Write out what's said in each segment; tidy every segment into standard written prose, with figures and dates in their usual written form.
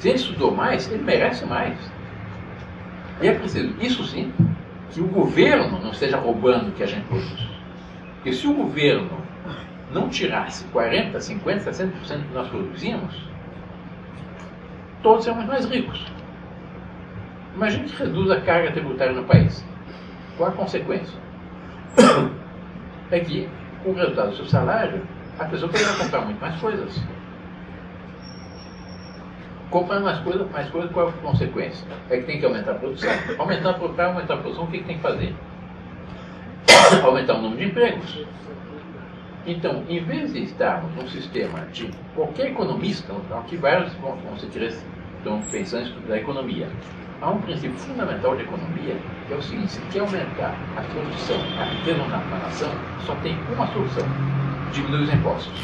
Se ele estudou mais, ele merece mais. E é preciso, isso sim, que o governo não esteja roubando o que a gente produz. Porque se o governo não tirasse 40%, 50%, 60% do que nós produzimos, todos seremos mais ricos. Imagine que reduz a carga tributária no país. Qual a consequência? É que, com o resultado do seu salário, a pessoa poderá comprar muito mais coisas. Comprando mais coisas, qual é a consequência? É que tem que aumentar a produção. Aumentar a produção, o que tem que fazer? Aumentar o número de empregos. Então, em vez de estarmos num sistema de qualquer economista, aqui vários estão pensando em estudar economia, há um princípio fundamental de economia, que é o seguinte: se quer aumentar a produção, a riqueza na nação, só tem uma solução: diminuir os impostos.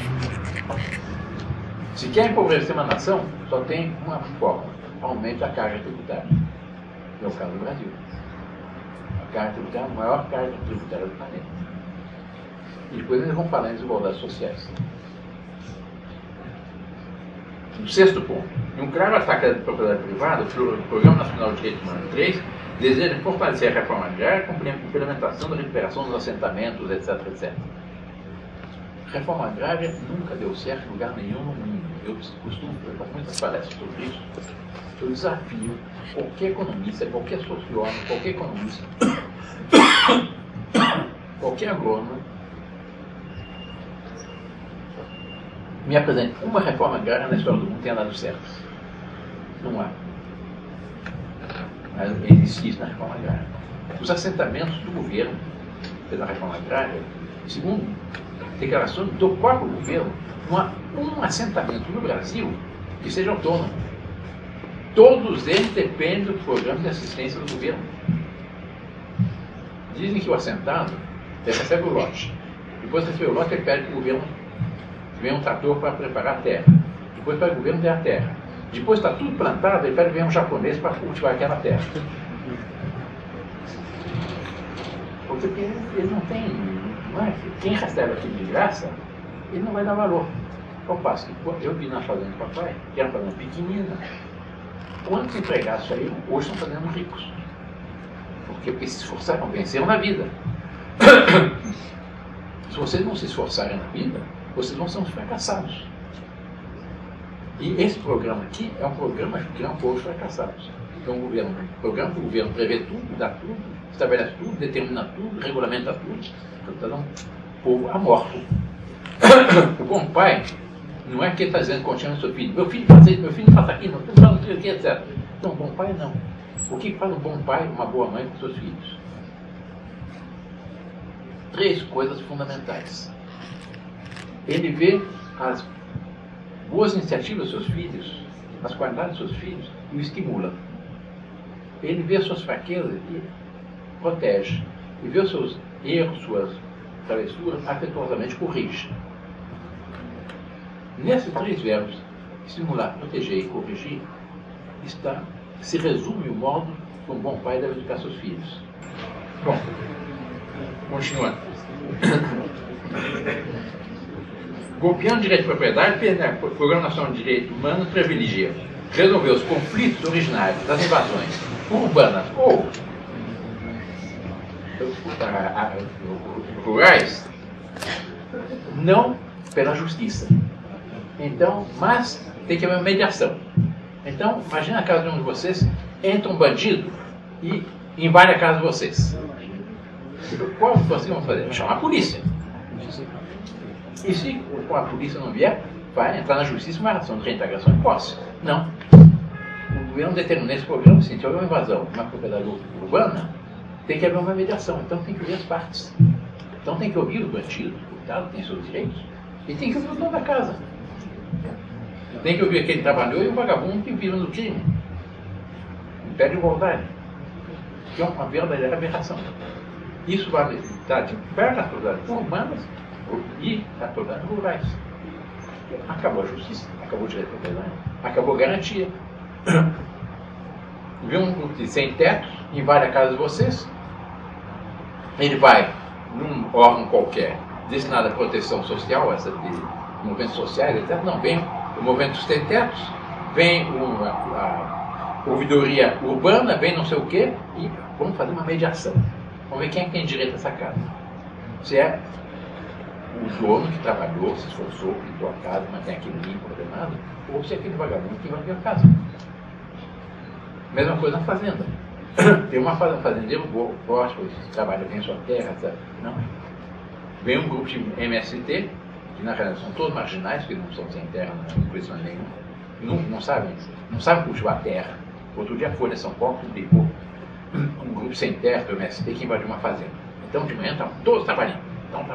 Se quer empobrecer uma nação, só tem uma forma: aumenta a carga tributária. É o caso do Brasil. A carga tributária é a maior carga tributária do planeta. E depois eles vão falar em desigualdades sociais. O sexto ponto: em um claro ataque à propriedade privada, o Programa Nacional de Direitos Humanos 3 deseja fortalecer a reforma agrária com implementação da recuperação dos assentamentos, etc, etc. A reforma agrária nunca deu certo em lugar nenhum no mundo. Eu faço muitas palestras sobre isso. Eu desafio qualquer economista, qualquer sociólogo, qualquer economista, qualquer agrônomo, me apresente uma reforma agrária na história do mundo que tenha dado certo. Não há. Mas existe isso na reforma agrária. Os assentamentos do governo pela reforma agrária, segundo declarações do próprio governo, não há um assentamento no Brasil que seja autônomo. Todos eles dependem do programa de assistência do governo. Dizem que o assentado recebe o lote. Depois de receber o lote, ele pede que o governo venha um trator para preparar a terra. Depois para o governo ter a terra. Depois está tudo plantado, ele pede que venha um japonês para cultivar aquela terra. Porque ele não tem... Não é? Quem recebe aquilo de graça, ele não vai dar valor. Ao passo que eu vi na fazenda do papai, que era uma fazenda pequenina, quantos empregados aí hoje estão fazendo ricos? Porque se esforçaram, venceram na vida. Se vocês não se esforçarem na vida, vocês vão ser uns fracassados. E esse programa aqui é um programa que é um povo fracassados. Então, o programa do governo prevê tudo, dá tudo, estabelece tudo, determina tudo, regulamenta tudo. Então, é um povo amorfo. O bom pai não é que ele está dizendo continua no seu filho. Meu filho faz isso, meu filho faz aquilo, meu filho faz aquilo, etc. Não, bom pai não. O que faz um bom pai, uma boa mãe com seus filhos? 3 coisas fundamentais. Ele vê as boas iniciativas dos seus filhos, as qualidades dos seus filhos, e o estimula. Ele vê as suas fraquezas e protege. E vê os seus erros, suas travessuras, afetuosamente corrige. Nesses 3 verbos, estimular, proteger e corrigir, se resume o modo que um bom pai deve educar seus filhos. Bom, continuando. Golpeando o direito de propriedade, o Programa Nacional de Direitos Humanos privilegia resolver os conflitos originários das invasões urbanas ou rurais, não pela justiça. Então, mas tem que haver uma mediação. Então, imagina a casa de um de vocês, entra um bandido e invade a casa de vocês. Qual vocês vão fazer? Chamar a polícia. E se a polícia não vier, vai entrar na justiça uma ação de reintegração de posse. Não. O governo determina esse programa, se houver uma invasão de uma propriedade urbana, tem que haver uma mediação. Então tem que ouvir as partes. Então tem que ouvir o bandido, o coitado, tem seus direitos, e tem que ouvir o dono da casa. Tem que ouvir aquele trabalhador e o vagabundo que vive no crime. Impede igualdade. Que é uma verdadeira aberração. Isso vai estar de perto das propriedades urbanas e das propriedades rurais. Acabou a justiça, acabou o direito de propriedade, acabou a garantia. Vê um grupo sem teto, invade a casa de vocês, ele vai num órgão qualquer destinado à proteção social, essa de movimentos sociais, etc. Não, vem o movimento sem tetos, vem a ouvidoria urbana, vem não sei o quê, e vamos fazer uma mediação. Vamos ver quem é que tem direito a essa casa. Se é o dono que trabalhou, se esforçou, pintou a casa, mantém aquilo limpo, ordenado, ou se é aquele vagabundo que vai ter a casa. Mesma coisa na fazenda. Tem uma fazendeiro próximo, trabalha bem a sua terra, etc. Não. Vem um grupo de MST, que na realidade são todos marginais, que não são sem terra, não conhecem nenhuma, não sabem cultivar a terra. Outro dia a Folha de São Paulo publicou um grupo sem terra do MST que invadiu uma fazenda. Então de manhã estavam todos trabalhando. Então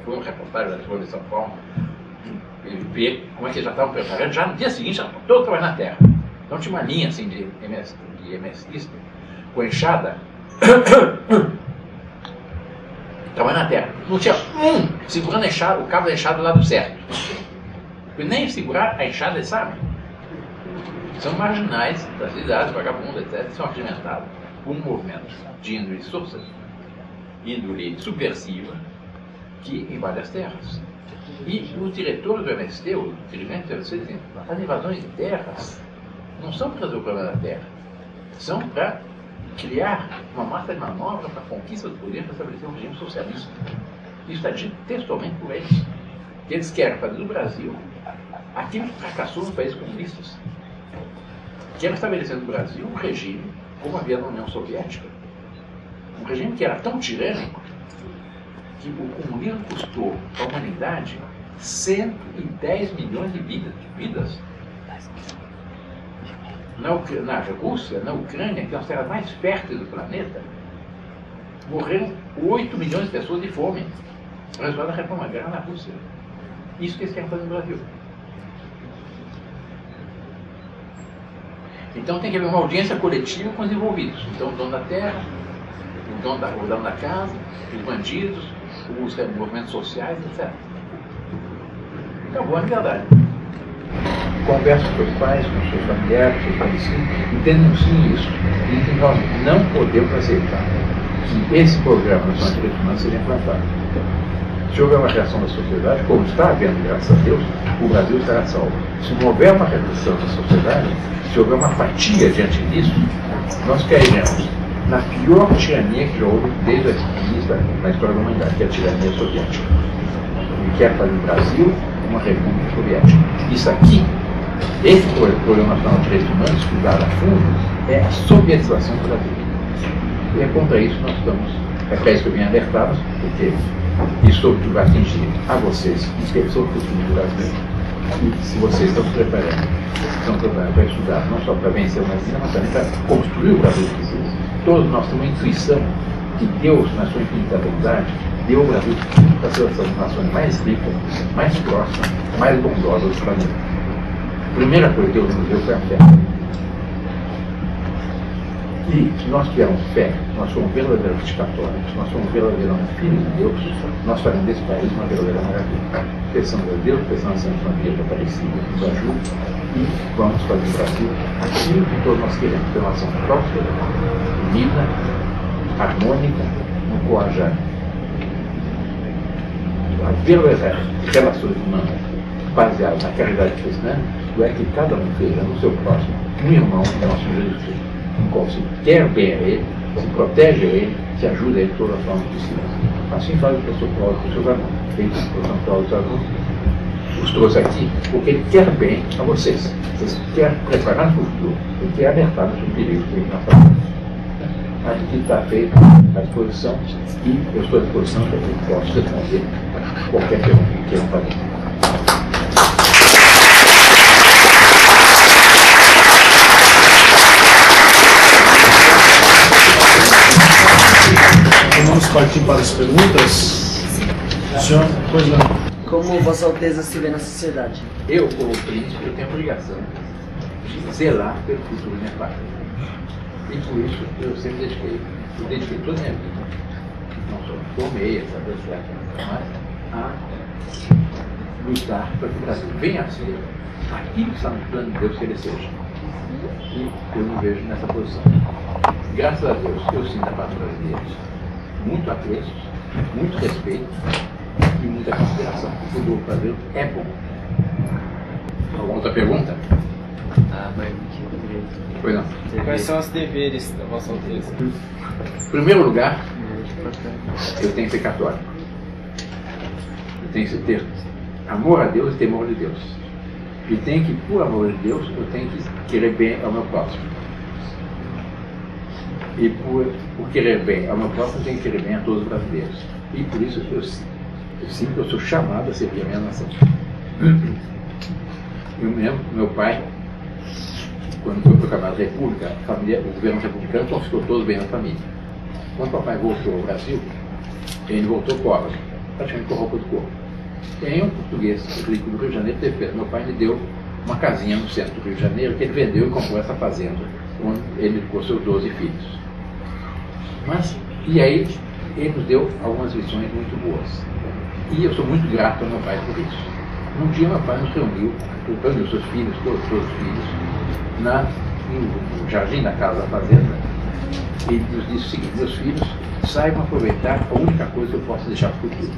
foi um reportagem da Folha de São Paulo, ver como é que eles já estavam preparando, já no dia seguinte já estavam todos trabalhando na terra. Então tinha uma linha assim de MSTista, com enxada, trabalhando na terra. Não tinha segurando a enxada, o cabo da enxada do lado certo. Porque nem segurar a enxada eles sabem. São marginais das cidades, vagabundos, etc., são alimentados por um movimento de índole subversiva que invade as terras. E os diretores do MST, os dirigentes do MST, dizem que as invasões de terras não são para resolver o problema da terra, são para criar uma massa de manobra para a conquista do poder para estabelecer um regime socialista. Isso está dito textualmente por eles. Que eles querem fazer do Brasil aquilo que fracassou nos países comunistas. Querem estabelecer no Brasil um regime como havia na União Soviética. Um regime que era tão tirânico que o comunismo custou à humanidade 110 milhões de vidas. Na Rússia, na Ucrânia, que é uma das terras mais férteis do planeta, morreram 8 milhões de pessoas de fome. O resultado da reforma agrária na Rússia. Isso que eles querem fazer no Brasil. Então tem que haver uma audiência coletiva com os envolvidos. Então o dono da terra, o dono da casa, os bandidos, os movimentos sociais, etc. Acabou a liberdade. Converse com seus pais, com seus familiares, com seus conhecidos, e denunciem isso. E que nós não podemos aceitar que esse programa nacional de direitos humanos seja implantado. Se houver uma reação da sociedade, como está havendo, graças a Deus, o Brasil estará salvo. Se não houver uma reação da sociedade, se houver uma apatia diante disso, nós cairemos na pior tirania que já houve desde o início da história da humanidade, que é a tirania soviética. E quer fazer o Brasil uma república soviética. Isso aqui, esse Programa Nacional de Direitos Humanos, estudado a fundo, é a sovietização do Brasil. E é contra isso que nós estamos, é para isso que eu vim alertá-los, porque isso sobretudo vai atingir a vocês, e sobretudo o Brasil. E se vocês estão se preparando para estudar, não só para vencer o nazismo, mas também para construir o Brasil do futuro. Todos nós temos uma intuição que Deus, na sua infinita bondade, deu ao Brasil para ser uma das nações mais ricas, mais próximas, mais bondosas do planeta. A primeira coisa que Deus nos deu foi a fé. E se nós tivermos fé, nós somos verdadeiramente católicos, nós somos verdadeiramente filhos de Deus, nós faremos desse país uma verdadeira maravilha. Peçamos a Deus, peçamos a Santa Maria Aparecida, que nos ajude, e vamos fazer do Brasil aquilo que todos nós queremos, ter uma nação próspera, unida, harmônica, não coajada. A verdadeira relações humanas baseadas na caridade cristã é que cada um seja no seu próximo um irmão do nosso Jesus Cristo, no qual se quer bem a ele, se protege a ele, se ajuda a ele de todas as formas possíveis. Assim faz o professor Paulo com seus alunos. Ele, o professor Paulo dos alunos, os trouxe aqui porque ele quer bem a vocês. Vocês querem preparar para o futuro, ele quer alertar sobre o perigo que nós falamos. Mas aqui está feita à disposição e eu estou à disposição para que eu possa responder qualquer pergunta que queiram fazer. Vamos partir para as perguntas. Senhor, pois não. Como Vossa Alteza se vê na sociedade? Eu, como príncipe, eu tenho a obrigação de zelar pelo futuro da minha pátria. E por isso eu sempre dediquei toda a minha vida, não só formei, etc., mas a lutar para que o Brasil venha a ser aquilo que está no plano de Deus que ele seja. E eu me vejo nessa posição. Graças a Deus, eu sinto a parte brasileira muito apreço, muito respeito e muita consideração. O futuro brasileiro é bom. Alguma outra pergunta? Mas o que eu poderia Pois não. Quais são os deveres da Vossa Alteza? Em primeiro lugar, eu tenho que ser católico. Eu tenho que ter amor a Deus e temor de Deus. E tenho que, por amor de Deus, eu tenho que querer bem ao meu próximo. E por querer bem ao meu próximo, eu tenho que querer bem a todos os brasileiros. E por isso eu sinto que eu sou chamado a servir a minha nação. Eu me lembro, meu pai, quando foi proclamada a República, o governo republicano conquistou todos bem na família. Quando o papai voltou ao Brasil, ele voltou pobre, praticamente com roupa do corpo. Tem um português rico do Rio de Janeiro que teve feito. Meu pai lhe deu uma casinha no centro do Rio de Janeiro que ele vendeu e comprou essa fazenda, onde ele ficou seus 12 filhos. E aí ele nos deu algumas lições muito boas. E eu sou muito grato ao meu pai por isso. Um dia meu pai nos reuniu seus filhos, todos os filhos, no jardim da casa da fazenda, e nos disse o seguinte: meus filhos, saibam aproveitar a única coisa que eu posso deixar para o futuro.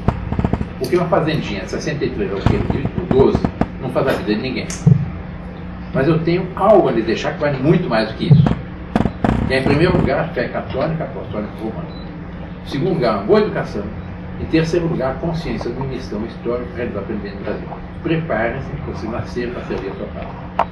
Porque uma fazendinha de 63 alqueires por 12 não faz a vida de ninguém. Mas eu tenho algo a lhe deixar que vale muito mais do que isso. E é, em primeiro lugar, a fé católica, apostólica e romana. Em segundo lugar, uma boa educação. Em terceiro lugar, a consciência de uma missão histórica realizada pelo bem do Brasil. Preparem-se, porque vocês nasceram para servir a sua pátria.